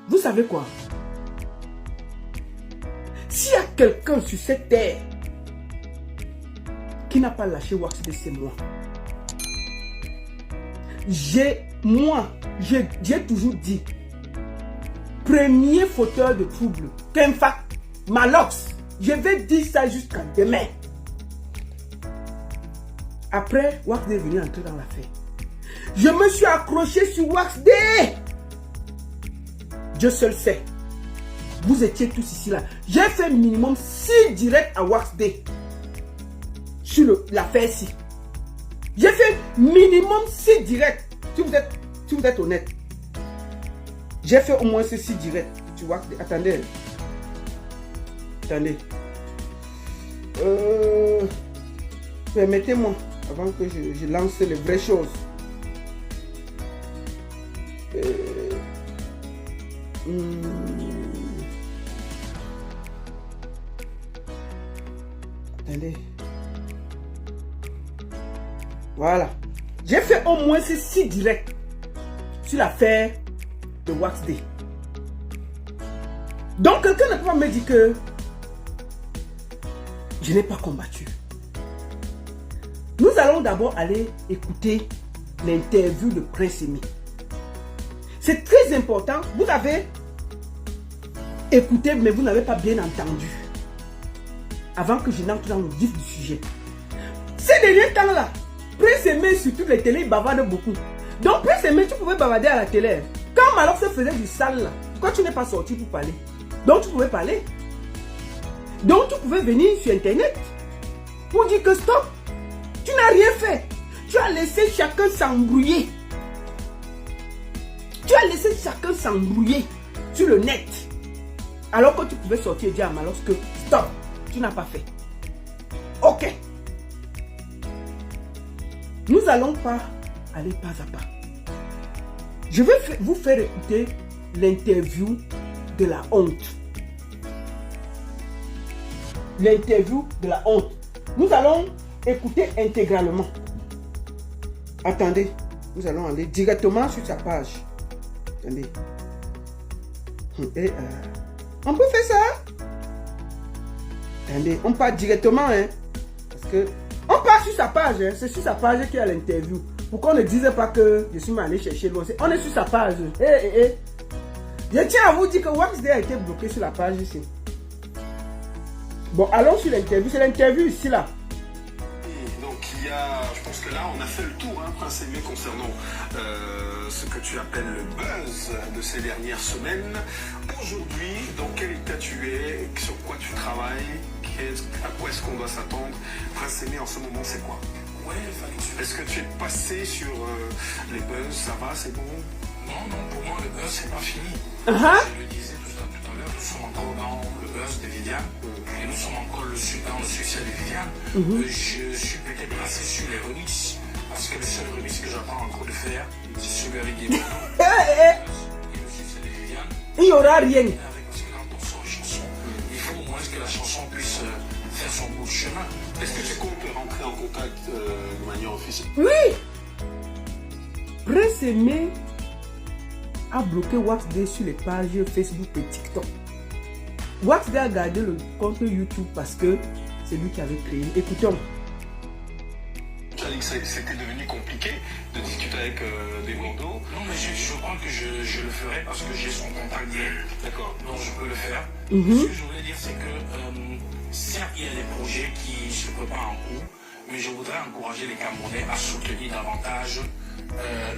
Vous savez quoi? S'il y a quelqu'un sur cette terre qui n'a pas lâché WaxD, c'est moi. J'ai toujours dit, premier fauteur de troubles, Kenfa, Malox, je vais dire ça jusqu'à demain. Après, WaxD est venu entrer dans l'affaire. Je me suis accroché sur WaxD. Dieu seul sait. Vous étiez tous ici là. J'ai fait minimum 6 directs à WaxD sur l'affaire ici. J'ai fait minimum 6 directs. Si vous êtes honnête. J'ai fait au moins ces 6 directs. Tu vois. Attendez. Attendez. Permettez-moi, avant que je lance les vraies choses. Attendez. Voilà. J'ai fait au moins ces 6 directs sur l'affaire de WaxD. Donc quelqu'un ne peut pas me dire que je n'ai pas combattu. Nous allons d'abord aller écouter l'interview de Prince Aimé. C'est très important. Vous avez écouté, mais vous n'avez pas bien entendu. Avant que je n'entre dans le vif du sujet. Ces derniers temps-là, Prince Aimé sur toutes les télés, il bavarde beaucoup. Donc Prince Aimé, tu pouvais bavarder à la télé. Quand Malox se faisait du sale là, pourquoi tu n'es pas sorti pour parler? Donc tu pouvais parler. Donc tu pouvais venir sur internet pour dire que stop. Tu n'as rien fait. Tu as laissé chacun s'embrouiller. Tu as laissé chacun s'embrouiller sur le net. Alors que tu pouvais sortir et dire à Malox que stop, tu n'as pas fait. Ok. Nous n'allons pas aller pas à pas. Je vais vous faire écouter l'interview de la honte. L'interview de la honte. Nous allons écouter intégralement. Attendez, nous allons aller directement sur sa page. Attendez. Et, on peut faire ça? Attendez, on part directement, hein. Parce que on part sur sa page, hein. C'est sur sa page qu'il y a l'interview. Pourquoi on ne disait pas que je suis allé chercher loin? On est sur sa page. Je tiens à vous dire que WaxD a été bloqué sur la page ici. Bon, allons sur l'interview. C'est l'interview ici, là. Donc, je pense que là, on a fait le tour, hein, Prince Aimé, concernant ce que tu appelles le buzz de ces dernières semaines. Aujourd'hui, dans quel état tu es? Sur quoi tu travailles? À quoi est-ce qu'on doit s'attendre? Prince Aimé, en ce moment, c'est quoi? Ouais, est-ce que tu es passé sur les buzz? Ça va, c'est bon? Non, pour moi, le buzz, c'est pas fini. Je le disais tout à l'heure, nous sommes encore dans le buzz de Viviane. Et nous sommes encore dans le succès de Viviane. Je suis peut-être passé sur les remixes. Parce que le seul remix que j'apprends encore de faire, c'est celui avec des mots. Et le succès de Viviane. Il n'y aura rien. Parce que quand on sort une chanson, il faut au moins que la chanson puisse faire son bout de chemin. Est-ce que tu comptes rentrer en contact de manière officielle? Oui. Prince Aimé a bloqué WaxD sur les pages Facebook et TikTok. WaxD a gardé le compte YouTube parce que c'est lui qui avait créé. Écoutons. Tu as dit que c'était devenu compliqué de discuter avec des bandeaux. Non, mais je crois que je le ferai parce que j'ai son contact direct. D'accord. Donc je peux le faire. Ce que je voulais dire, c'est que certes, il y a des projets qui se préparent en cours, mais je voudrais encourager les Camerounais à soutenir davantage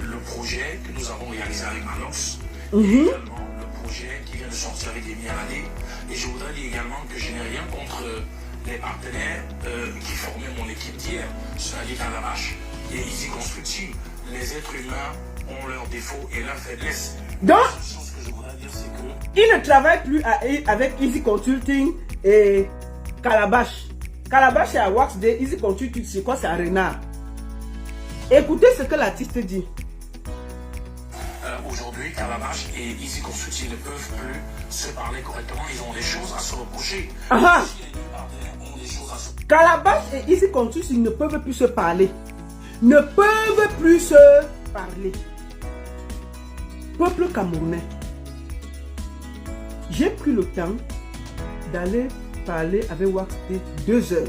le projet que nous avons réalisé avec Malox. Et également le projet qui vient de sortir avec Emi Alade. Et je voudrais dire également que je n'ai rien contre les partenaires qui formaient mon équipe d'hier, c'est-à-dire Calabash et Easy Constructing. Les êtres humains ont leurs défauts et leurs faiblesses. Donc, Ce que je voudrais dire, c'est que il ne travaille plus avec Easy Consulting et Calabash. Calabash est à WaxD, Easy Consulting, c'est quoi? C'est à Renard. Écoutez ce que l'artiste dit. aujourd'hui, Calabash et Easy Consulting ne peuvent plus se parler correctement. Ils ont des choses à se reprocher. Si les deux partenaires ont des choses à se reprocher. Calabash et Easy Consulting ne peuvent plus se parler. Ne peuvent plus se parler. Peuple camerounais, J'ai pris le temps d'aller parler avec Wax Day 2 heures.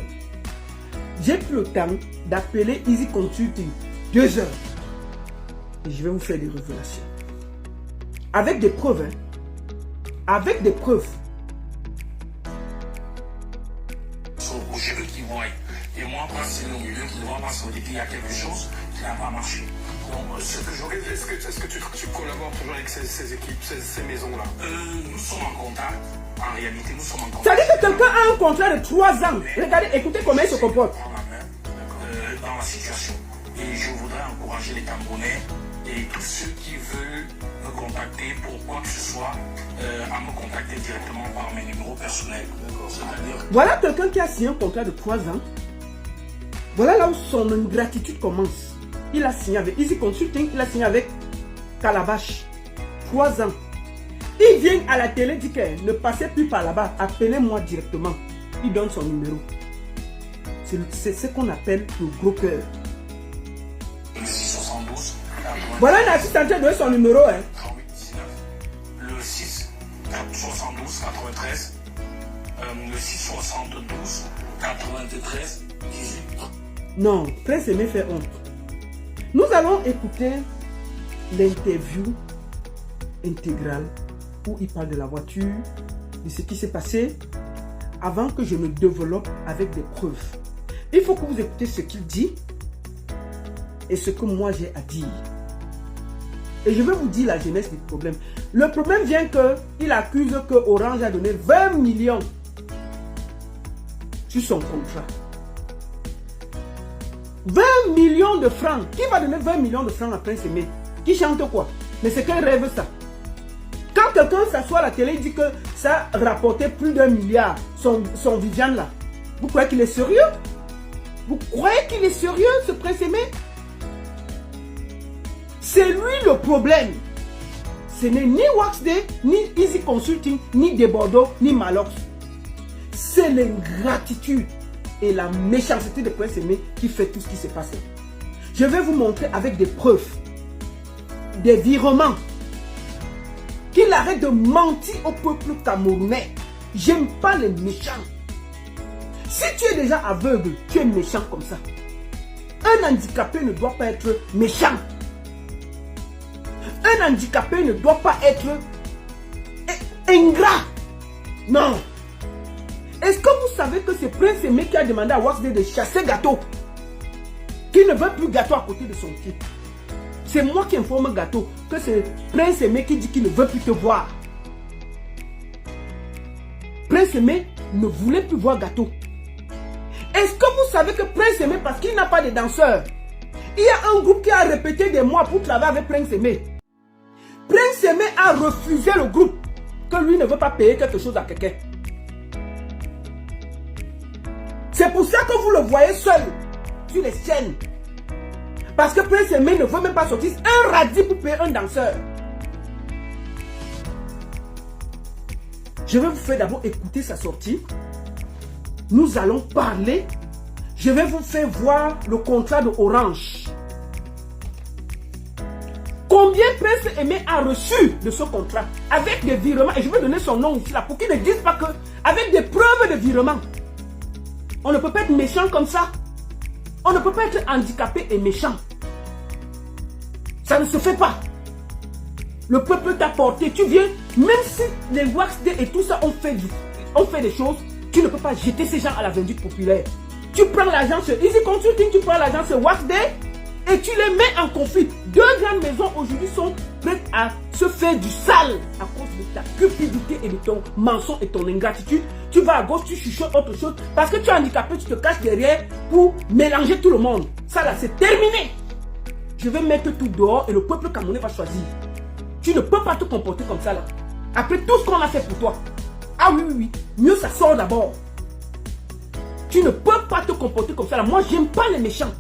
J'ai pris le temps d'appeler Easy Consulting 2 heures. Et je vais vous faire des révélations. Avec des preuves. Hein. Avec des preuves. Sur le projet, eux qui voient. Et moi, quand c'est au milieu qui ne voit pas, ça veut dire qu'il y a quelque chose qui n'a pas marché. Donc, ce que j'aurais... Est-ce que tu collabores toujours avec ces équipes, ces maisons-là? Nous sommes en contact. En réalité, nous sommes en contact. Ça veut dire que quelqu'un a un contrat de 3 ans. Regardez, écoutez comment il se comporte. Dans la situation. Et je voudrais encourager les Camerounais et tous ceux qui veulent me contacter pour quoi que ce soit, à me contacter directement par mes numéros personnels. C'est-à-dire... Voilà quelqu'un qui a signé un contrat de 3 ans. Voilà là où son ingratitude commence. Il a signé avec Easy Consulting, il a signé avec Calabash. 3 ans. Il vient à la télé, dit que ne passez plus par là-bas, appelez-moi directement. Il donne son numéro. C'est ce qu'on appelle le gros cœur. Le 672. Voilà un artiste en train de donner son numéro. Hein. 38 19. Le 6 72 93. Le 672 93 18. Non, Prince Aimé fait honte. Nous allons écouter l'interview intégrale où il parle de la voiture, de ce qui s'est passé, avant que je ne développe avec des preuves. Il faut que vous écoutez ce qu'il dit et ce que moi j'ai à dire. Et je vais vous dire la genèse du problème. Le problème vient qu'il accuse que Orange a donné 20 millions sur son contrat. 20 millions de francs. Qui va donner 20 millions de francs à Prince Aimé? Qui chante quoi? Mais c'est qu'un rêve ça. Quand quelqu'un s'assoit à la télé et dit que ça rapportait plus d'1 milliard, son Viviane là, vous croyez qu'il est sérieux? Vous croyez qu'il est sérieux ce Prince Aimé? C'est lui le problème. Ce n'est ni Wax Day, ni Easy Consulting, ni De Bordeaux, ni Malox. C'est l'ingratitude et la méchanceté de Prince Aimé qui fait tout ce qui s'est passé. Je vais vous montrer avec des preuves, des virements, qu'il arrête de mentir au peuple camerounais. J'aime pas les méchants. Si tu es déjà aveugle, tu es méchant comme ça. Un handicapé ne doit pas être méchant. Un handicapé ne doit pas être ingrat. Non. Est-ce que vous savez que c'est Prince Aimé qui a demandé à Wax Day de chasser Gâteau? Qui ne veut plus Gâteau à côté de son pied. C'est moi qui informe Gâteau que c'est Prince Aimé qui dit qu'il ne veut plus te voir. Prince Aimé ne voulait plus voir Gâteau. Est-ce que vous savez que Prince Aimé, parce qu'il n'a pas de danseurs, il y a un groupe qui a répété des mois pour travailler avec Prince Aimé. Prince Aimé a refusé le groupe, que lui ne veut pas payer quelque chose à quelqu'un. C'est pour ça que vous le voyez seul sur les scènes. Parce que Prince Aimé ne veut même pas sortir un radis pour payer un danseur. Je vais vous faire d'abord écouter sa sortie. Nous allons parler. Je vais vous faire voir le contrat de Orange. Combien Prince Aimé a reçu de ce contrat? Avec des virements. Et je vais donner son nom ici là pour qu'ils ne disent pas que. Avec des preuves de virement. On ne peut pas être méchant comme ça. On ne peut pas être handicapé et méchant. Ça ne se fait pas. Le peuple t'a porté. Tu viens, même si les Wax Day et tout ça ont fait des choses, tu ne peux pas jeter ces gens à la vindicte populaire. Tu prends l'argent sur Easy Consulting, tu prends l'argent sur Wax Day et tu les mets en conflit. 2 grandes maisons aujourd'hui sont prêtes à se faire du sale à cause de ta cupidité et de ton mensonge et ton ingratitude. Tu vas à gauche, tu chuchotes autre chose. Parce que tu es handicapé, tu te caches derrière pour mélanger tout le monde. Ça là, c'est terminé. Je vais mettre tout dehors et le peuple camerounais va choisir. Tu ne peux pas te comporter comme ça là. Après tout ce qu'on a fait pour toi. Ah oui, oui, oui. Mieux ça sort d'abord. Tu ne peux pas te comporter comme ça là. Moi, j'aime pas les méchants.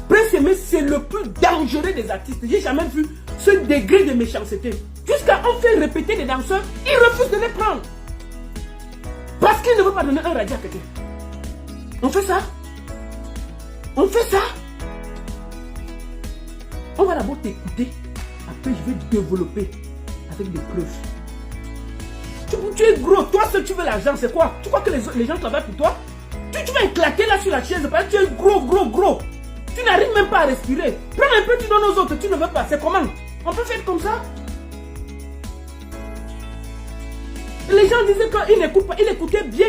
Prince Aimé, c'est le plus dangereux des artistes. J'ai jamais vu ce degré de méchanceté. Jusqu'à on fait répéter des danseurs, il refuse de les prendre. Parce qu'il ne veut pas donner un radis à quelqu'un. On fait ça. On fait ça. On va d'abord t'écouter. Après, je vais développer avec des preuves. Tu es gros, toi seul tu veux l'argent, c'est quoi? Tu crois que les gens travaillent pour toi? Tu vas éclater là sur la chaise parce que tu es gros. Tu n'arrives même pas à respirer. Prends un peu, tu donnes aux autres, tu ne veux pas. C'est comment? On peut faire comme ça? Les gens disaient qu'il n'écoute pas, il écoutait bien.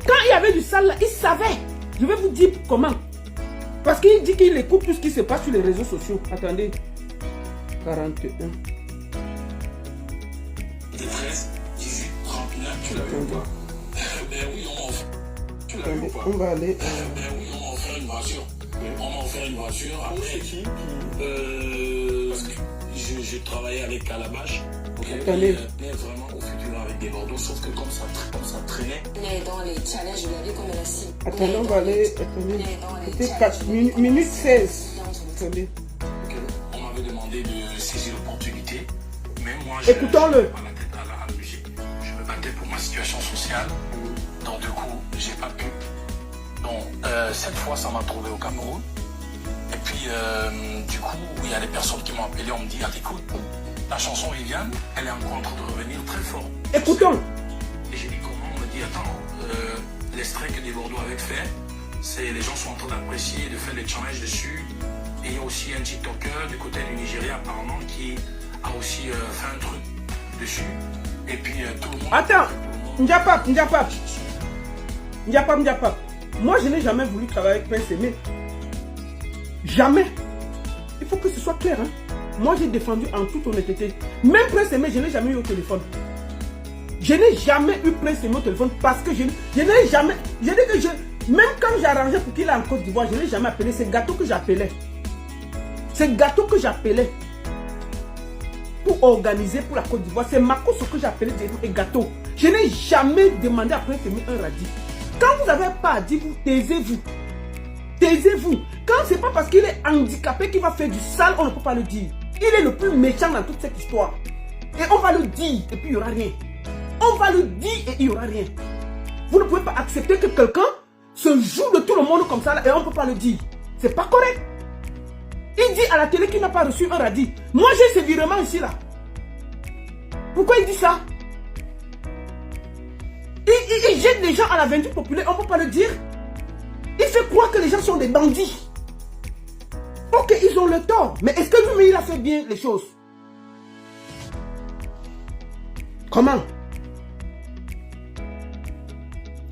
Quand il y avait du sale là, il savait. Je vais vous dire comment. Parce qu'il dit qu'il écoute tout ce qui se passe sur les réseaux sociaux. Attendez. 41. 13, 18, 39, tu l'as vu ou pas? Ben oui, on m'a offert. Tu l'as vu ou pas? On va aller. Ben oui, on m'a offert une voiture. On m'a offert une voiture. Après, parce que je travaillais avec Calabash. Attendez. Mais vraiment au futur avec des Bordeaux, sauf que comme ça traînait. Mais dans les challenges, vous l'avez comme elle a si. Attendez, on va aller. Attendez. C'était 4 minutes 16. Attendez. On m'avait demandé de saisir l'opportunité. Mais moi, Écoutons-le. pas la tête à la musique. Je me battais pour ma situation sociale. Donc, du coup, j'ai pas pu. Donc, cette fois, ça m'a trouvé au Cameroun. Et puis, du coup, il y a des personnes qui m'ont appelé. On me dit, ah, écoute, la chanson Viviane, elle est en train de revenir très fort. Écoutons. Et j'ai dit comment? On m'a dit, attends, l'extrait que des Bordeaux avaient fait, c'est les gens sont en train d'apprécier, de faire des challenges dessus. Et il y a aussi un TikToker du côté du Nigeria, apparemment, qui a aussi fait un truc dessus. Et puis tout le monde... Attends, Ndiapap. Moi, je n'ai jamais voulu travailler avec Prince Aimé. Jamais. Il faut que ce soit clair. Hein? Moi, j'ai défendu en toute honnêteté. Même Prince Aimé, je n'ai jamais eu au téléphone. Je n'ai jamais eu Prince Aimé au téléphone parce que je n'ai jamais... Je dis que même quand j'ai arrangé pour qu'il aille en Côte d'Ivoire, je ne l'ai jamais appelé. C'est Gâteau que j'appelais. C'est Gâteau que j'appelais pour organiser pour la Côte d'Ivoire. C'est Makoso que j'appelais et Gâteau. Je n'ai jamais demandé à Prince Aimé un radis. Quand vous n'avez pas à dire, vous taisez-vous. Taisez-vous. Quand c'est pas parce qu'il est handicapé qu'il va faire du sale, on ne peut pas le dire. Il est le plus méchant dans toute cette histoire. Et on va le dire et puis il n'y aura rien. On va le dire et il n'y aura rien. Vous ne pouvez pas accepter que quelqu'un se joue de tout le monde comme ça là, et on ne peut pas le dire. C'est pas correct. Il dit à la télé qu'il n'a pas reçu un radis. Moi j'ai ce virement ici là. Pourquoi il dit ça? Il jette les gens à la vindicte populaire, on ne peut pas le dire. Il fait croire que les gens sont des bandits. Ok, ils ont le tort. Mais est-ce que lui-même il a fait bien les choses? Comment?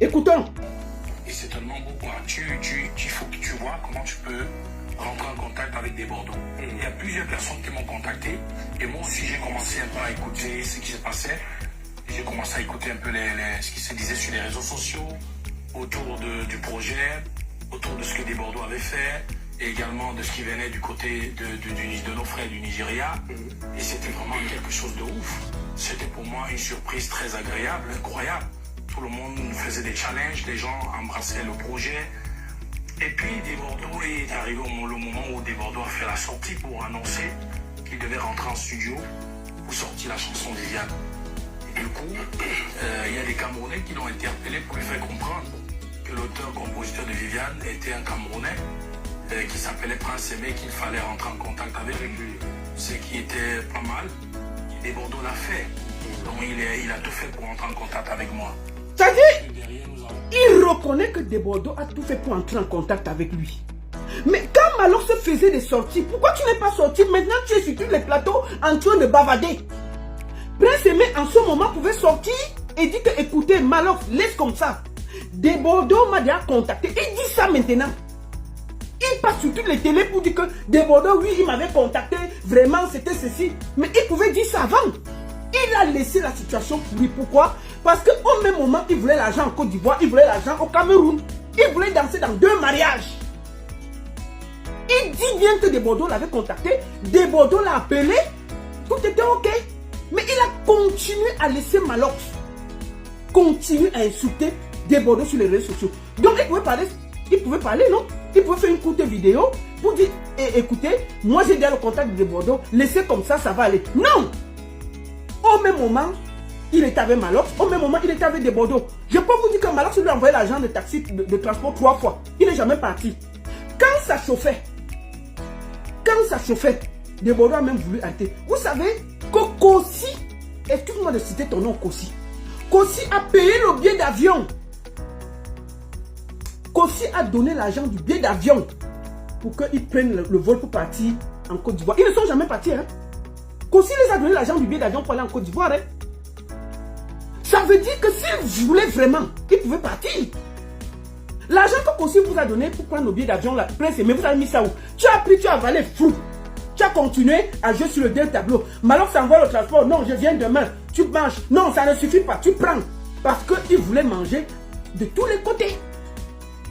Écoutons. Et c'est tellement beau quoi. Il faut que tu vois comment tu peux rentrer en contact avec des Bordeaux. Il y a plusieurs personnes qui m'ont contacté. Et moi aussi j'ai commencé un peu à écouter ce qui se passait. J'ai commencé à écouter un peu ce qui se disait sur les réseaux sociaux, autour du projet, autour de ce que des Bordeaux avaient fait, et également de ce qui venait du côté de nos frères du Nigeria. Et c'était vraiment quelque chose de ouf. C'était pour moi une surprise très agréable, incroyable. Tout le monde faisait des challenges, les gens embrassaient le projet. Et puis des Bordeaux est arrivé le moment où des Bordeaux a fait la sortie pour annoncer qu'il devait rentrer en studio pour sortir la chanson Viviane. Du coup, il y a des Camerounais qui l'ont interpellé pour lui faire comprendre que l'auteur-compositeur de Viviane était un Camerounais qui s'appelait Prince Aimé, qu'il fallait rentrer en contact avec lui. Ce qui était pas mal. Et Bordeaux l'a fait. Donc il a tout fait pour entrer en contact avec moi. C'est-à-dire, il reconnaît que De Bordeaux a tout fait pour entrer en contact avec lui. Mais quand Malox faisait des sorties, pourquoi tu n'es pas sorti? Maintenant tu es sur tous les plateaux en train de bavader. Prince Aimé en ce moment pouvait sortir et dire que écoutez Malox, laisse comme ça. De Bordeaux m'a déjà contacté. Il dit ça maintenant. Il passe sur toutes les télés pour dire que De Bordeaux, oui, il m'avait contacté. Vraiment, c'était ceci. Mais il pouvait dire ça avant. Il a laissé la situation pour lui. Pourquoi? Parce qu'au même moment, il voulait l'argent en Côte d'Ivoire, il voulait l'argent au Cameroun. Il voulait danser dans 2 mariages. Il dit bien que De Bordeaux l'avait contacté. De Bordeaux l'a appelé. Tout était ok. Mais il a continué à laisser Malox continuer à insulter De Bordeaux sur les réseaux sociaux. Donc il pouvait parler, non? Il pouvait faire une courte vidéo pour dire, écoutez, moi j'ai déjà le contact de Bordeaux, laissez comme ça, ça va aller. Non! Au même moment, il était avec Malox, au même moment, il était avec De Bordeaux. Je peux vous dire que Malox lui a envoyé l'argent de taxi, de transport 3 fois. Il n'est jamais parti. Quand ça chauffait, De Bordeaux a même voulu arrêter. Vous savez que Kossi, excuse-moi de citer ton nom Kossi, Kossi a payé le billet d'avion. Kossi a donné l'argent du billet d'avion pour qu'ils prennent le vol pour partir en Côte d'Ivoire. Ils ne sont jamais partis. Hein? Kossi les a donné l'argent du billet d'avion pour aller en Côte d'Ivoire. Hein? Ça veut dire que s'ils voulaient vraiment, ils pouvaient partir. L'argent que Kossi vous a donné pour prendre le billet d'avion, mais vous avez mis ça où? Tu as pris, tu as avalé flou. Tu as continué à jouer sur le deux tableau. Malok s'envoie le transport. Non, je viens demain. Tu manges. Non, ça ne suffit pas. Tu prends. Parce qu'il voulait manger de tous les côtés.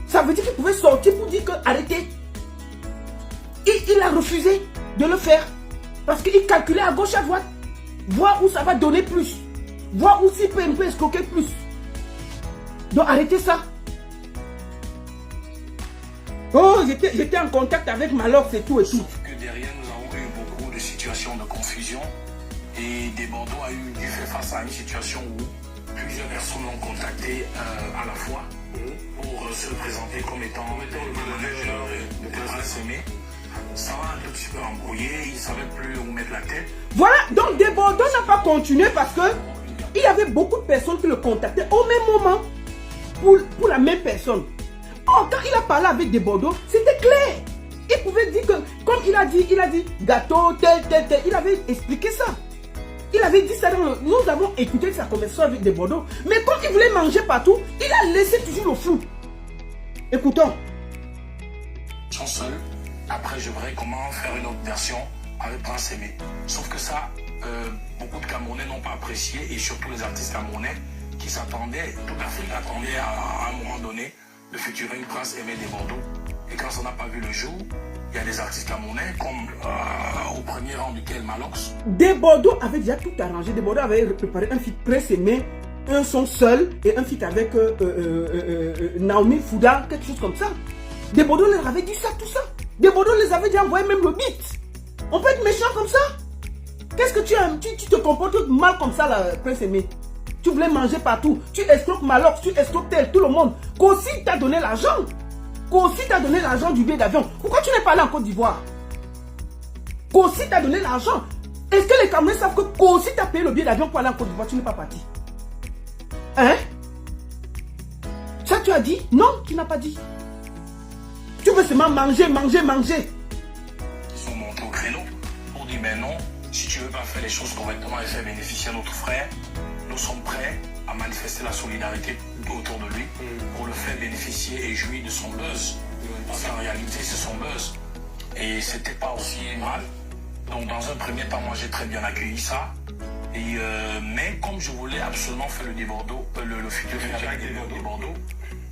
Ça veut dire qu'il pouvait sortir pour dire que arrêtez. Il a refusé de le faire. Parce qu'il calculait à gauche, à droite. Voir où ça va donner plus. Voir où s'il peut escroquer plus. Donc arrêtez ça. Oh, j'étais en contact avec Malok, c'est tout et tout. Sauf que derrière, nous avons eu beaucoup de situations de confusion. Et Desbordeaux a dû faire face à une situation où plusieurs personnes l'ont contacté à la fois pour se présenter comme étant le manager de Prince Aimé. Ça va un tout petit peu embrouillé, il ne savait plus où mettre la tête. Voilà, donc Desbordeaux n'a pas continué parce que il y avait beaucoup de personnes qui le contactaient au même moment pour la même personne. Oh, quand il a parlé avec Desbordeaux, c'était clair. Il pouvait dire que, comme il a dit, gâteau, tel. Il avait expliqué ça. Il avait dit ça dans le... Nous avons écouté sa conversation avec Desbordeaux. Mais comme il voulait manger partout, il a laissé toujours le flou. Écoutons. Ils sont seuls. Après, je verrai comment faire une autre version avec Prince Aimé. Sauf que ça, beaucoup de Camerounais n'ont pas apprécié, et surtout les artistes camerounais qui s'attendaient, toute l'Afrique attendait à un moment donné le featuring Prince Aimé Desbordeaux. Et quand ça n'a pas vu le jour, il y a des artistes camerounais comme au premier rang duquel Malox. Desbordeaux avait déjà tout arrangé. Desbordeaux avait préparé un feat Prince Aimé, un son seul et un feat avec Naomi Fouda, quelque chose comme ça. Desbordeaux leur avait dit ça, tout ça. Desbordeaux les avait déjà envoyé même le beat. On peut être méchant comme ça? Qu'est-ce que tu aimes? Tu te comportes mal comme ça, là, Prince Aimé. Tu voulais manger partout. Tu escroques Malok, tu escroques tout le monde. Kossi t'a donné l'argent. Kossi t'a donné l'argent du billet d'avion. Pourquoi tu n'es pas allé en Côte d'Ivoire? Kossi t'a donné l'argent. Est-ce que les Camerounais savent que Kossi t'a payé le billet d'avion pour aller en Côte d'Ivoire? Tu n'es pas parti. Hein? Ça tu as dit? Non, tu n'as pas dit. Tu veux seulement manger. Ils sont montés au créneau pour dire ben non, si tu veux pas faire les choses correctement et faire bénéficier à notre frère, nous sommes prêts à manifester la solidarité autour de lui pour le faire bénéficier et jouir de son buzz. Parce qu'en réalité, c'est son buzz. Et c'était pas aussi mal. Donc dans un premier temps, moi j'ai très bien accueilli ça. Et, mais comme je voulais absolument faire le Desbordeaux, le futur avec Desbordeaux,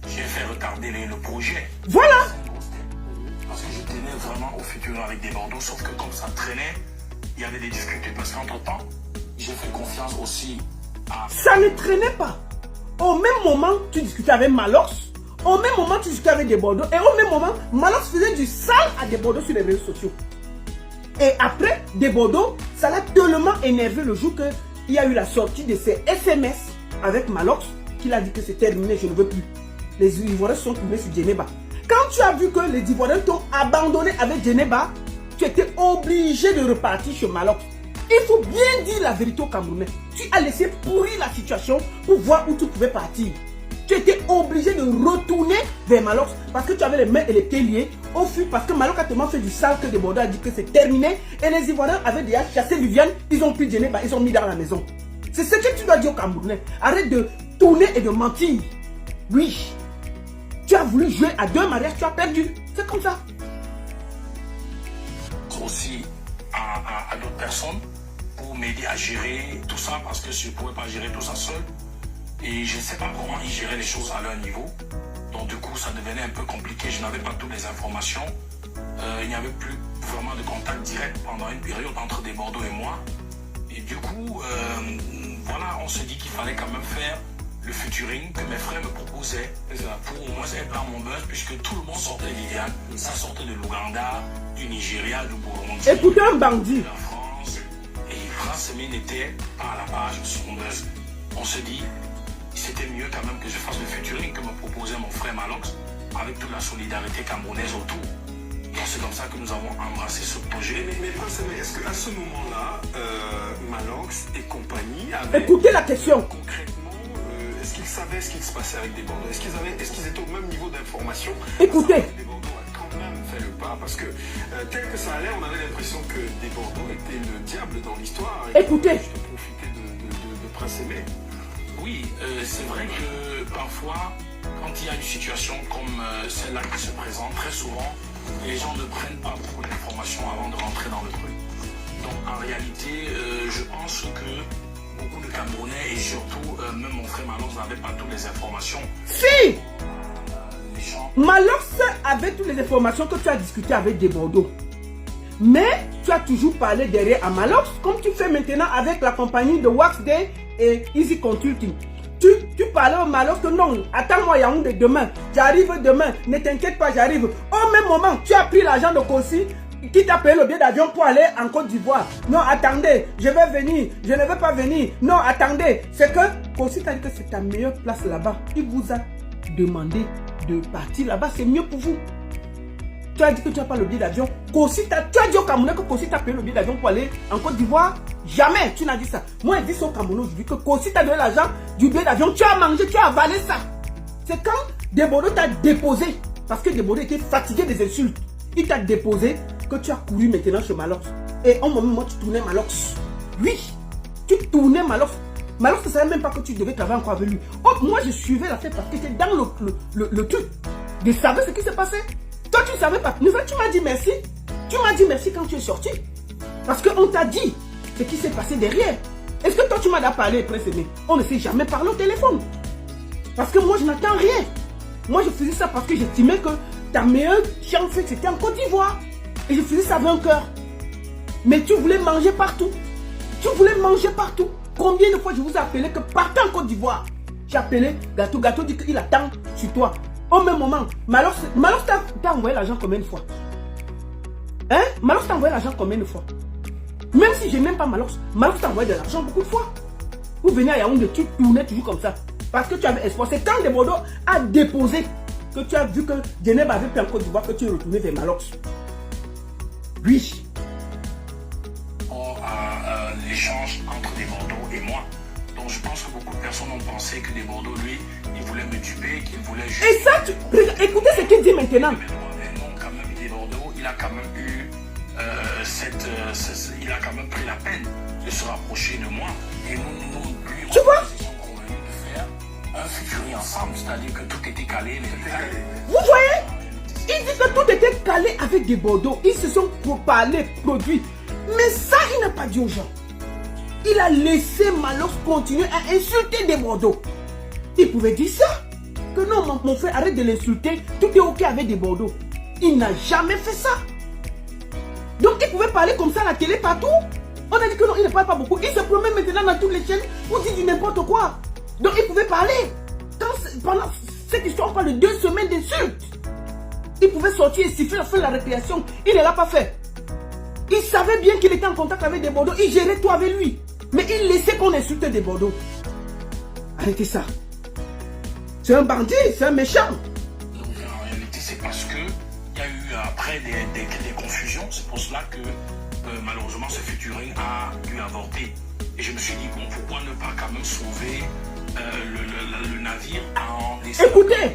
j'ai fait retarder le projet. Voilà. Parce que je tenais vraiment au futur avec Desbordeaux, sauf que comme ça traînait, il y avait des difficultés. Parce qu'entre-temps, j'ai fait confiance aussi à... Ça ne traînait pas. Au même moment, tu discutais avec Malox. Au même moment, tu discutais avec Desbordeaux. Et au même moment, Malox faisait du sale à Desbordeaux sur les réseaux sociaux. Et après, Desbordeaux, ça l'a tellement énervé le jour qu'il y a eu la sortie de ses SMS avec Malox, qu'il a dit que c'est terminé, je ne veux plus. Les Ivoiriens sont tournés sur Djeneba. Quand tu as vu que les Ivoiriens t'ont abandonné avec Djeneba, tu étais obligé de repartir chez Malox. Il faut bien dire la vérité aux Camerounais. Tu as laissé pourrir la situation pour voir où tu pouvais partir. Tu étais obligé de retourner vers Malox parce que tu avais les mains et les pieds liés au fur parce que Malox a tellement fait du sale que Desbordeaux a dit que c'est terminé et les Ivoiriens avaient déjà chassé Viviane, ils ont pris Djeneba, ils ont mis dans la maison. C'est ce que tu dois dire aux Camerounais. Arrête de tourner et de mentir. Oui. Tu as voulu jouer à deux mariages, tu as perdu. C'est comme ça. Aussi à d'autres personnes pour m'aider à gérer tout ça parce que je ne pouvais pas gérer tout ça seul. Et je ne sais pas comment ils géraient les choses à leur niveau. Donc du coup, ça devenait un peu compliqué. Je n'avais pas toutes les informations. Il n'y avait plus vraiment de contact direct pendant une période entre Desbordeaux et moi. Et du coup, voilà, on se dit qu'il fallait quand même faire le featuring que mes frères me proposaient pour au moins être dans mon buzz puisque tout le monde sortait de Viviane. Ça sortait de l'Ouganda, du Nigeria, du Burundi. Écoutez un bandit. De la France. Et Prince Aimé n'était pas à la page de son buzz. On se dit, c'était mieux quand même que je fasse le featuring que me proposait mon frère Malox avec toute la solidarité camerounaise autour. Et c'est comme ça que nous avons embrassé ce projet. Mais Prince Aimé, est-ce qu'à ce moment-là, Malox et compagnie avaient... Écoutez la question. Concrètement qu'est-ce qui se passait avec Desbordeaux? Est-ce qu'ils étaient au même niveau d'information? Écoutez. Desbordeaux a quand même fait le pas parce que tel que ça allait, on avait l'impression que Desbordeaux était le diable dans l'histoire. Écoutez. Je profitais de Prince Aimé. Oui, c'est vrai que parfois, quand il y a une situation comme celle-là qui se présente, très souvent, les gens ne prennent pas beaucoup d'informations avant de rentrer dans le truc. Donc en réalité, je pense que beaucoup de Camerounais et surtout même mon frère Malox n'avait pas toutes les informations. Si Les gens... Malox avait toutes les informations que tu as discutées avec Desbordeaux. Mais tu as toujours parlé derrière à Malox, comme tu fais maintenant avec la compagnie de Wax Day et Easy Consulting. Tu parlais au Malox que non, attends-moi Yaoundé demain, j'arrive demain, ne t'inquiète pas, j'arrive. Au même moment, tu as pris l'argent de Kossi qui t'a payé le billet d'avion pour aller en Côte d'Ivoire. Non, attendez, je vais venir, je ne vais pas venir. Non, attendez, c'est que Kossi t'a dit que c'est ta meilleure place là-bas. Il vous a demandé de partir là-bas, c'est mieux pour vous. Tu as dit que tu n'as pas le billet d'avion. Tu as dit au Camerounais que Kossi t'a payé le billet d'avion pour aller en Côte d'Ivoire. Jamais tu n'as dit ça. Moi, je dis au Camerounais aujourd'hui que Kossi t'a donné l'argent du billet d'avion. Tu as mangé, tu as avalé ça. C'est quand Desbordeaux t'a déposé. Parce que Desbordeaux était fatigué des insultes. Il t'a déposé que tu as couru maintenant chez Malox. Et au moment où tu tournais Malox. Oui, tu tournais Malox. Malox ne savait même pas que tu devais travailler encore avec lui. Oh, moi, je suivais l'affaire parce que j'étais dans le truc. Je savais ce qui s'est passé. Toi, tu ne savais pas. Tu m'as dit merci. Tu m'as dit merci quand tu es sorti. Parce qu'on t'a dit ce qui s'est passé derrière. Est-ce que toi, tu m'as parlé, Prince Aimé? On ne s'est jamais parlé au téléphone. Parce que moi, je n'attends rien. Moi, je faisais ça parce que j'estimais que ta meilleure chance, c'était en Côte d'Ivoire. Et je faisais ça avec un cœur. Mais tu voulais manger partout. Tu voulais manger partout. Combien de fois je vous ai appelé que partant en Côte d'Ivoire? J'ai appelé Gâteau. Gâteau dit qu'il attend sur toi. Au même moment, Malox t'a envoyé l'argent combien de fois? Hein? Malox t'a envoyé l'argent combien de fois? Même si je n'aime pas Malox t'a envoyé de l'argent beaucoup de fois. Vous venez à Yaoundé, tu tournais toujours comme ça. Parce que tu avais espoir. C'est quand Desbordeaux a déposé que tu as vu que Genève avait pris en Côte d'Ivoire que tu es retourné vers Malox. Oui. L'échange entre Desbordeaux et moi. Donc je pense que beaucoup de personnes ont pensé que Desbordeaux, lui, il voulait me duper, qu'il voulait juste... Et ça, écoutez ce qu'il dit maintenant. Mais non, quand même, Desbordeaux, il a quand même eu il a quand même pris la peine de se rapprocher de moi. Et nous lui, tu vois, de faire un futur ensemble, c'est-à-dire que tout était calé. Vous voyez, il dit que tout était calé avec Desbordeaux. Ils se sont parlé, produits. Mais ça, il n'a pas dit aux gens. Il a laissé Malox continuer à insulter Desbordeaux. Il pouvait dire ça. Que non, mon frère, arrête de l'insulter. Tout est ok avec Desbordeaux. Il n'a jamais fait ça. Donc il pouvait parler comme ça à la télé partout. On a dit que non, il ne parle pas beaucoup. Il se promène maintenant dans toutes les chaînes pour dire du n'importe quoi. Donc il pouvait parler. Pendant cette histoire, on parle de 2 semaines d'insultes. Il pouvait sortir et siffler à la fin de la récréation. Il ne l'a pas fait. Il savait bien qu'il était en contact avec Desbordeaux. Il gérait tout avec lui. Mais il laissait qu'on insulte Desbordeaux. Arrêtez ça. C'est un bandit, c'est un méchant. Donc en réalité, c'est parce que il y a eu après des confusions. C'est pour cela que malheureusement ce featuring a dû avorter. Et je me suis dit, bon, pourquoi ne pas quand même sauver le navire en essayant... Écoutez,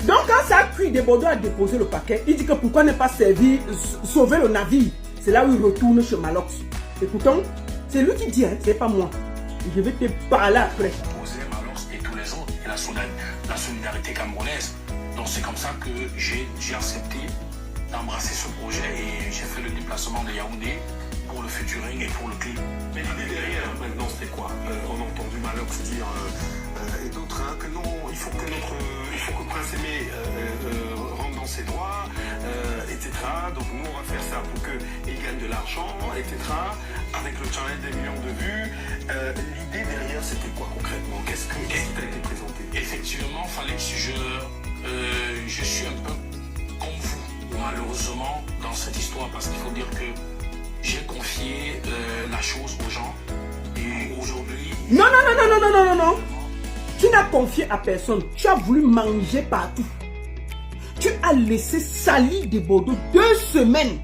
donc quand ça a cuit, Desbordeaux a déposé le paquet. Il dit que pourquoi ne pas sauver le navire. C'est là où il retourne chez Malox. Écoutons, c'est lui qui dit, hein, c'est pas moi. Je vais te parler après. Malox et tous les autres, et la solidarité camerounaise. Donc c'est comme ça que j'ai accepté d'embrasser ce projet et j'ai fait le déplacement de Yaoundé pour le featuring et pour le clip. Mais l'idée derrière, maintenant, c'était quoi? On a entendu Malox dire, et d'autres, hein, que non, il faut que Prince Aimé rentre dans ses droits, etc. Donc nous, on va faire ça pour qu'il gagne de l'argent, etc. Avec le challenge des millions de vues. L'idée derrière, c'était quoi concrètement? Qu'est-ce qui t'a été présenté? Effectivement, fallait que je suis un peu comme vous, malheureusement, dans cette histoire, parce qu'il faut dire que j'ai confié la chose aux gens. Et aujourd'hui... Non. Tu n'as confié à personne. Tu as voulu manger partout. Tu as laissé salir Desbordeaux 2 semaines.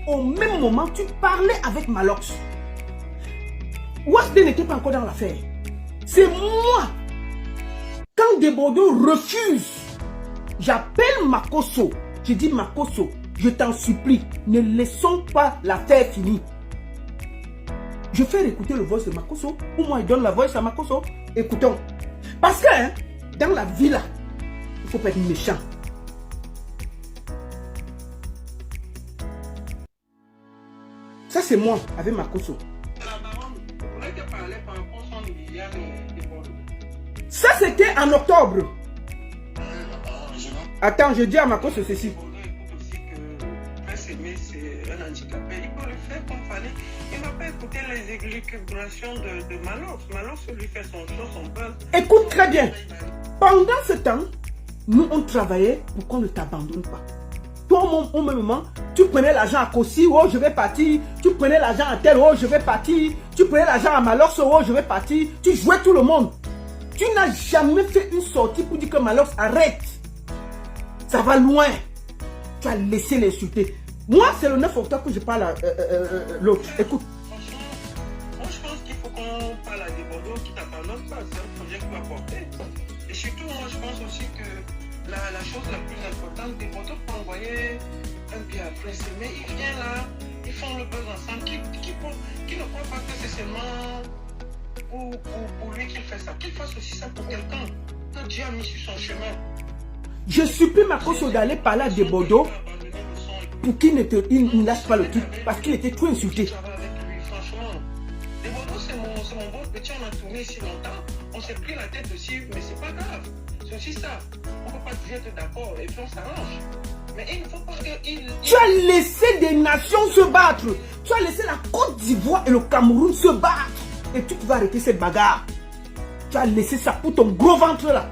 Au même moment, tu parlais avec Malox. Wasde n'était pas encore dans l'affaire. C'est moi Quand Desbordeaux refuse, j'appelle Makosso. Je dis Makosso, je t'en supplie, ne laissons pas l'affaire finie. Je fais écouter le voice de Makosso, ou moi il donne la voix à Makosso. Écoutons. Parce que hein, dans la vie là, il ne faut pas être méchant. Ça c'est moi avec Makosso. Ça c'était en octobre. Attends, je dis à Makosso ceci. Il ne va pas écouter les élucubrations de Malox. Malox lui fait son show, son buzz. Écoute très bien. Pendant ce temps, nous on travaillait pour qu'on ne t'abandonne pas. Toi, au même moment, tu prenais l'argent à Kossi, oh je vais partir. Tu prenais l'argent à tel, oh je vais partir. Tu prenais l'argent à Malox, oh je vais partir. Tu jouais tout le monde. Tu n'as jamais fait une sortie pour dire que Malox arrête. Ça va loin. Tu as laissé l'insulter. Moi, c'est le 9 octobre que je parle à l'autre. Écoute. Franchement, moi je pense qu'il faut qu'on parle à Desbordeaux qui t'abandonne pas. C'est un projet qui va porter. Et surtout, moi je pense aussi que la chose la plus importante, Desbordeaux peut envoyer un billet à Prince Aimé. Il vient là, ils font le buzz ensemble. Qui ne croit pas que c'est seulement pour lui qu'il fait ça. Qu'il fasse aussi ça pour quelqu'un que Dieu a mis sur son chemin. Je supplie Makosso d'aller parler à Desbordeaux pour qu'il ne lâche pas le truc parce qu'il était trop insulté. Franchement, Desbordeaux c'est mon bon petit, on a tourné ici longtemps, on s'est pris la tête aussi, mais c'est pas grave, c'est aussi ça, on peut pas toujours être d'accord et puis on s'arrange, mais il ne faut pas qu'il... Tu as laissé des nations se battre, tu as laissé la Côte d'Ivoire et le Cameroun se battre et tu vas arrêter cette bagarre. Tu as laissé ça pour ton gros ventre là,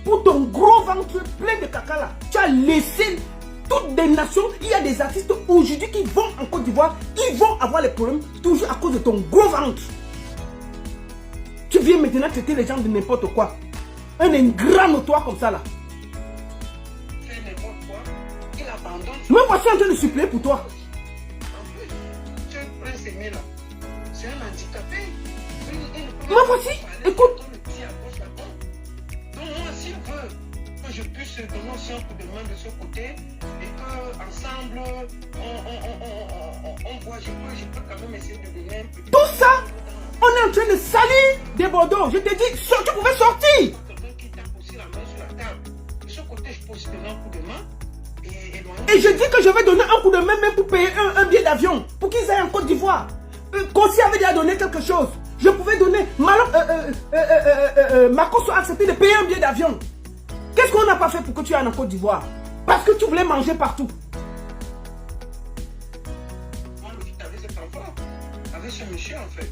pour ton gros ventre plein de caca là, tu as laissé... Toutes des nations, il y a des artistes aujourd'hui qui vont en Côte d'Ivoire, ils vont avoir les problèmes toujours à cause de ton gros ventre. Tu viens maintenant traiter les gens de n'importe quoi. Un ingrat notoire comme ça là. Me voici en train de suppléer pour toi. En plus, tu es Prince Aimé là, c'est un handicapé. Me voici, écoute. Donc moi, s'il veut que je puisse donner aussi un coup de main de ce côté et qu'ensemble on voit, je peux quand même essayer de donner un peu. Tout ça, on est en train de salir Desbordeaux. Je t'ai dit, tu pouvais sortir. Quelqu'un qui tape aussi la main sur la table. De ce côté, je peux aussi donner un coup de main. Et je dis que je vais donner un coup de main même pour payer un billet d'avion pour qu'ils aillent en Côte d'Ivoire. Kossi avait déjà donné quelque chose. Je pouvais donner. Makosso a accepté de payer un billet d'avion. Qu'est-ce qu'on n'a pas fait pour que tu ailles en Côte d'Ivoire? Parce que tu voulais manger partout. Moi, avec cet enfant, avec ce monsieur en fait.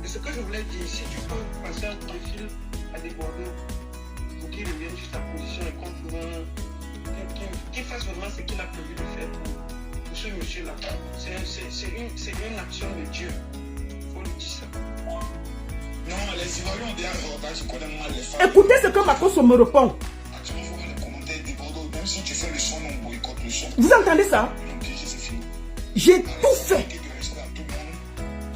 Et ce que je voulais dire, si tu peux passer un coup de fil à Desbordeaux pour qu'il revienne sur sa position et qu'il fasse vraiment ce qu'il a prévu de faire pour ce monsieur-là. C'est une action de Dieu. Il faut lui dire ça. Non, les Ivoiriens ont déjà repas, je connais mal les femmes. Écoutez ce que Makosso me répond. Actuellement, il faut voir les commentaires Desbordeaux. Même si tu fais le son, on boycotte le son. Vous entendez ça? J'ai tout fait.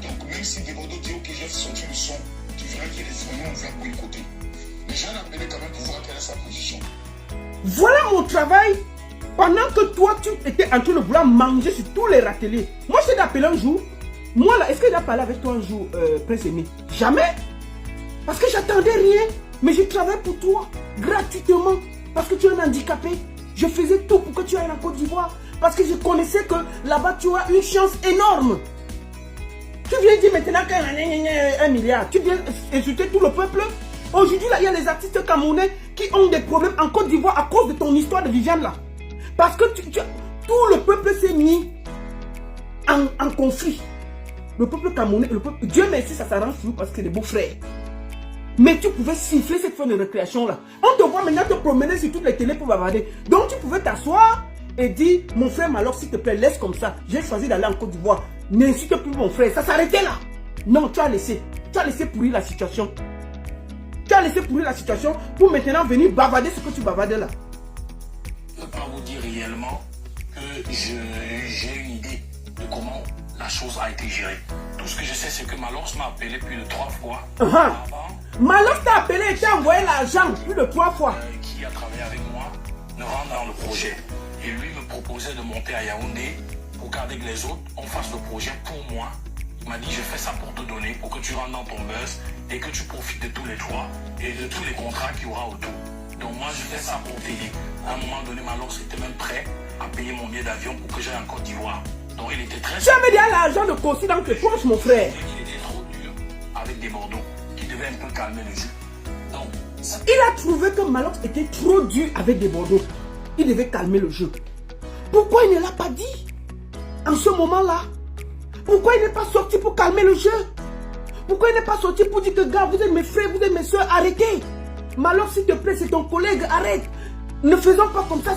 Donc, même si Desbordeaux dit ok, j'ai sorti le son, tu verras que les Ivoiriens vont boycotter. Mais j'ai appelé quand même pour voir quelle est sa position. Voilà mon travail. Pendant que toi, tu étais en train de vouloir manger sur tous les râteliers. Moi, je t'ai appelé un jour. Moi là, est-ce que j'ai parlé avec toi un jour, Prince Aimé? Jamais. Parce que j'attendais rien. Mais je travaille pour toi, gratuitement. Parce que tu es un handicapé. Je faisais tout pour que tu ailles en Côte d'Ivoire. Parce que je connaissais que là-bas, tu as une chance énorme. Tu viens dire maintenant qu'il y a 1 milliard. Tu viens insulter tout le peuple. Aujourd'hui, là, il y a les artistes camerounais qui ont des problèmes en Côte d'Ivoire à cause de ton histoire de Viviane là. Parce que tout le peuple s'est mis en conflit. Le peuple camerounais, le peuple, Dieu merci, ça s'arrange toujours parce que c'est des beaux frères. Mais tu pouvais siffler cette fin de récréation là. On te voit maintenant te promener sur toutes les télés pour bavarder. Donc tu pouvais t'asseoir et dire, mon frère, alors s'il te plaît, laisse comme ça. J'ai choisi d'aller en Côte d'Ivoire. N'insulte plus mon frère. Ça s'arrêtait là. Non, tu as laissé. Tu as laissé pourrir la situation. Tu as laissé pourrir la situation pour maintenant venir bavarder ce que tu bavardais là. Je ne peux pas vous dire réellement que j'ai une idée de comment la chose a été gérée. Tout ce que je sais, c'est que Malox m'a appelé plus de 3 fois avant Malox t'a appelé et t'a envoyé l'argent plus de 3 fois. Qui a travaillé avec moi ne rentre dans le projet. Et lui me proposait de monter à Yaoundé pour garder que les autres, on fasse le projet pour moi. Il m'a dit, je fais ça pour te donner, pour que tu rentres dans ton buzz et que tu profites de tous les droits et de tous les contrats qu'il y aura autour. Donc moi, je fais ça pour t'aider. À un moment donné, Malox était même prêt à payer mon billet d'avion pour que j'aille en Côte d'Ivoire. Donc il était très... Tu avais déjà l'argent de Kossi dans tes poches, mon frère. Il était trop dur avec des Bordeaux qui devaient un peu calmer le jeu. Donc, ça... Il a trouvé que Malox était trop dur avec des Bordeaux. Il devait calmer le jeu. Pourquoi il ne l'a pas dit en ce moment-là? Pourquoi il n'est pas sorti pour calmer le jeu? Pourquoi il n'est pas sorti pour dire que, gars, vous êtes mes frères, vous êtes mes soeurs, arrêtez. Malox, s'il te plaît, c'est ton collègue, arrête. Ne faisons pas comme ça,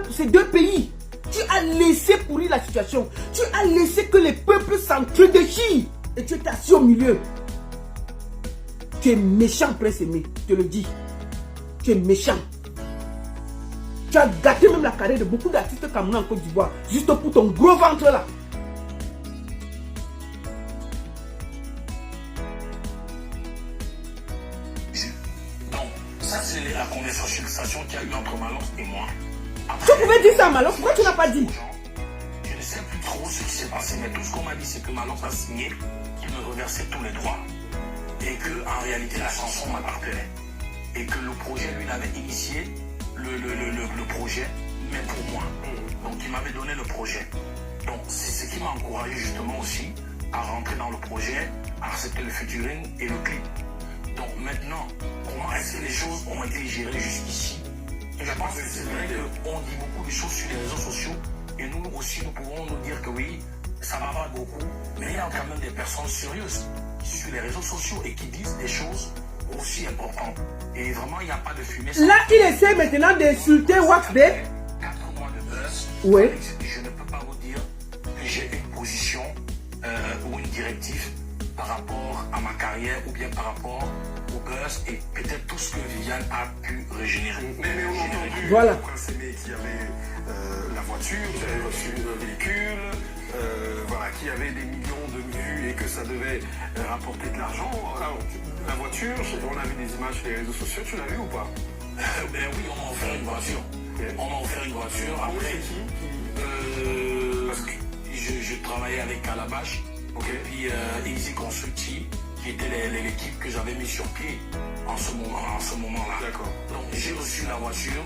c'est deux pays. Tu as laissé pourrir la situation. Tu as laissé que les peuples s'entredéchirent. Et tu étais assis au milieu. Tu es méchant, Prince Aimé, je te le dis. Tu es méchant. Tu as gâté même la carrière de beaucoup d'artistes camerounais en Côte d'Ivoire. Juste pour ton gros ventre là. Donc, ça c'est la conversation qu'il y a eu entre Malox et moi. Tu pouvais dire ça à Malox, pourquoi tu n'as pas dit? Je ne sais plus trop ce qui s'est passé, mais tout ce qu'on m'a dit, c'est que Malox a signé, qu'il me reversait tous les droits. Et que, en réalité, la chanson m'appartenait. Et que le projet, lui, il avait initié le projet, mais pour moi. Donc, il m'avait donné le projet. Donc, c'est ce qui m'a encouragé, justement, aussi, à rentrer dans le projet, à accepter le featuring et le clip. Donc, maintenant, comment est-ce que les choses ont été gérées jusqu'ici? Et je pense que c'est vrai qu'on dit beaucoup de choses sur les réseaux sociaux et nous aussi, nous pouvons nous dire que oui, ça va pas beaucoup, mais il y a quand même des personnes sérieuses sur les réseaux sociaux et qui disent des choses aussi importantes. Et vraiment, il n'y a pas de fumée. Là, il essaie maintenant d'insulter Waxbet. 4 mois de buzz. Oui. Je ne peux pas vous dire que j'ai une position ou une directive par rapport à ma carrière ou bien par rapport au buzz et peut-être tout ce que Viviane a pu régénérer. Mais on a entendu Voilà. Prince Aimé qui avait la voiture, qui avait reçu un véhicule, voilà, qui avait des millions de vues et que ça devait rapporter de l'argent. Alors, la voiture, on a vu des images sur les réseaux sociaux, tu l'as vu ou pas? Ben oui, on m'a offert une voiture. Okay. On m'a offert une voiture. Après, parce que je travaillais avec Calabash, Okay. puis Easy Constructive, qui était l'équipe que j'avais mis sur pied en ce moment-là. D'accord. Donc j'ai reçu la voiture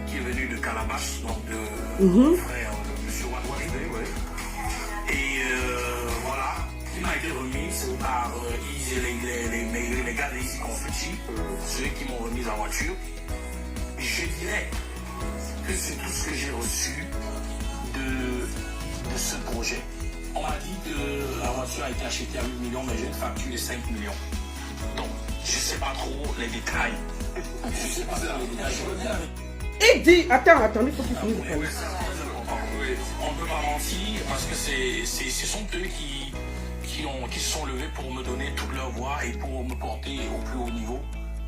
qui est venue de Calabash, donc de mon frère, de M. Wadouadé. Ouais. Et voilà, il m'a été remise par Easy, les gars d'Easy Constructive, ceux qui m'ont remis la voiture. Je dirais que c'est tout ce que j'ai reçu de ce projet. On m'a dit que la voiture a été achetée à 8 millions, mais j'ai une facture de 5 millions. Donc, je ne sais pas trop les détails. Je ne sais pas trop les détails. Je veux bien avec... Il dit, attends, il faut qu'il finisse de parler. On ne peut pas mentir parce que ce sont eux qui se sont levés pour me donner toute leur voix et pour me porter au plus haut niveau.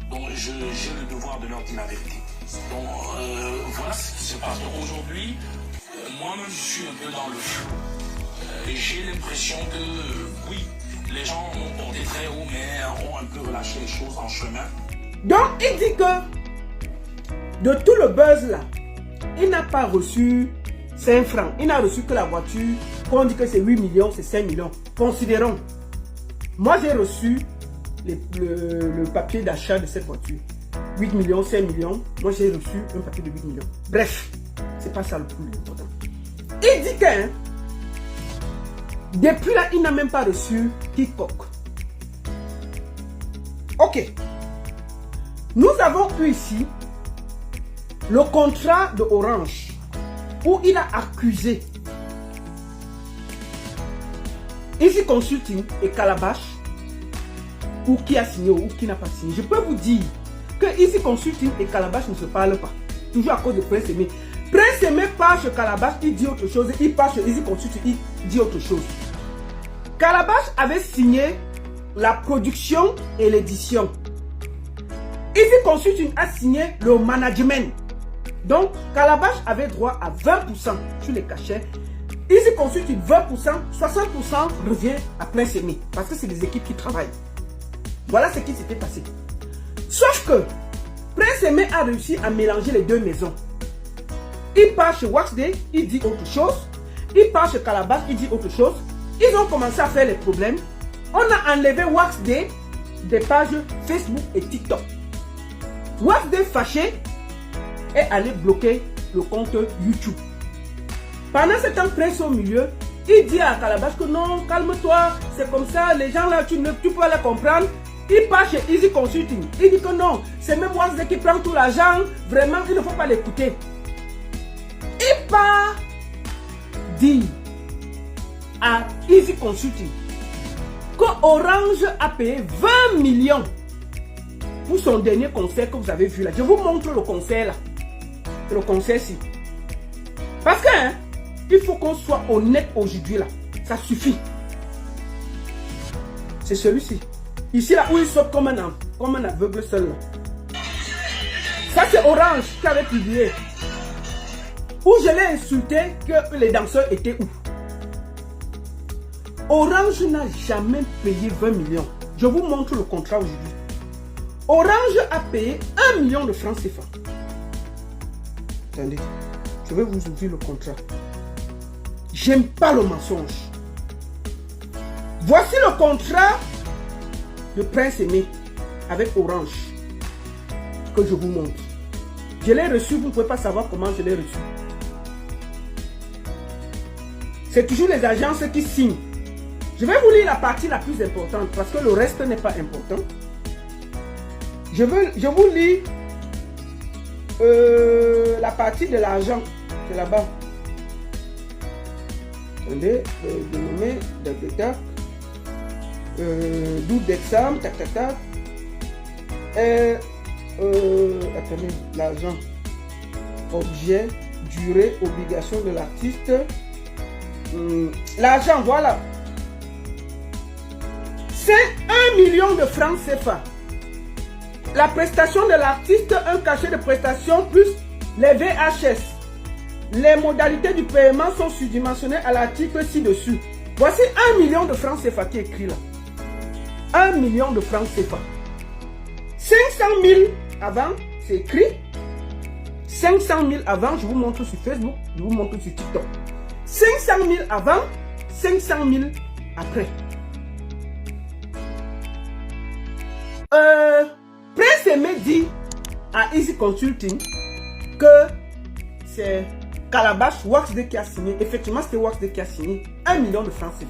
Donc j'ai le devoir de leur dire la vérité. Donc voilà ce qui se passe. Donc aujourd'hui, moi-même je suis un peu dans le flou. J'ai l'impression que oui, les gens m'ont porté très haut, mais ont un peu relâché les choses en chemin. Donc il dit que de tout le buzz là, il n'a pas reçu 5 francs. Il n'a reçu que la voiture. Quand on dit que c'est 8 millions, c'est 5 millions. Considérons. Moi j'ai reçu le papier d'achat de cette voiture. 8 millions, 5 millions. Moi j'ai reçu un papier de 8 millions. Bref, c'est pas ça le plus important. Il dit que depuis là, il n'a même pas reçu quiconque. Ok. Nous avons eu ici le contrat de Orange où il a accusé Easy Consulting et Calabash, ou qui a signé ou qui n'a pas signé. Je peux vous dire que Easy Consulting et Calabash ne se parlent pas. Toujours à cause de Prince Aimé. Prince Aimé part chez Calabash, il dit autre chose. Il part chez Easy Consulting, il dit autre chose. Calabash avait signé la production et l'édition. Easy Consulting a signé le management. Donc, Calabash avait droit à 20% sur les cachets. Easy Consulting 20%, 60% revient à Prince Aimé. Parce que c'est des équipes qui travaillent. Voilà ce qui s'était passé. Sauf que Prince Aimé a réussi à mélanger les deux maisons. Il part chez Waxday, il dit autre chose. Il part chez Calabash, il dit autre chose. Ils ont commencé à faire les problèmes. On a enlevé Waxday des pages Facebook et TikTok. Waxday fâché est allé bloquer le compte YouTube. Pendant ce temps, Prince au milieu, il dit à Calabash que non, calme-toi, c'est comme ça, les gens là, tu peux pas les comprendre. Il part chez Easy Consulting. Il dit que non, c'est même Waxday qui prend tout l'argent. Vraiment, il ne faut pas l'écouter. Il part dire à Easy Consulting que Orange a payé 20 millions pour son dernier concert que vous avez vu là. Je vous montre le concert là. Le concert-ci. Parce que hein, il faut qu'on soit honnête aujourd'hui là. Ça suffit. C'est celui-ci. Ici là où il saute comme un aveugle seul là. Ça c'est Orange qui avait publié. Où je l'ai insulté que les danseurs étaient où. Orange n'a jamais payé 20 millions. Je vous montre le contrat aujourd'hui. Orange a payé 1 million de francs CFA. Attendez, je vais vous ouvrir le contrat. J'aime pas le mensonge. Voici le contrat de Prince Aimé avec Orange que je vous montre. Je l'ai reçu, vous ne pouvez pas savoir comment je l'ai reçu. C'est toujours les agences qui signent. Je vais vous lire la partie la plus importante parce que le reste n'est pas important. Je vous lis la partie de l'argent. C'est là-bas. Attendez, dénommé, tac, d'août, décembre, tac, tac, tac. Attendez, l'argent. Objet, durée, obligation de l'artiste. L'argent, voilà. C'est 1 million de francs CFA. La prestation de l'artiste, un cachet de prestation plus les VHS. Les modalités du paiement sont surdimensionnées à l'article ci-dessus. Voici 1 million de francs CFA qui est écrit là. 1 million de francs CFA. 500 000 avant, c'est écrit. 500 000 avant, je vous montre sur Facebook, je vous montre sur TikTok. 500 000 avant, 500 000 après. Prince Aimé dit à Easy Consulting que c'est Calabash, Waxday qui a signé. Effectivement, c'était Waxday qui a signé 1 million de francs CFA.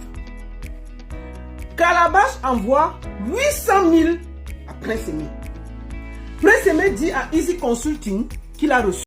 Calabash envoie 800 000 à Prince Aimé. Prince Aimé dit à Easy Consulting qu'il a reçu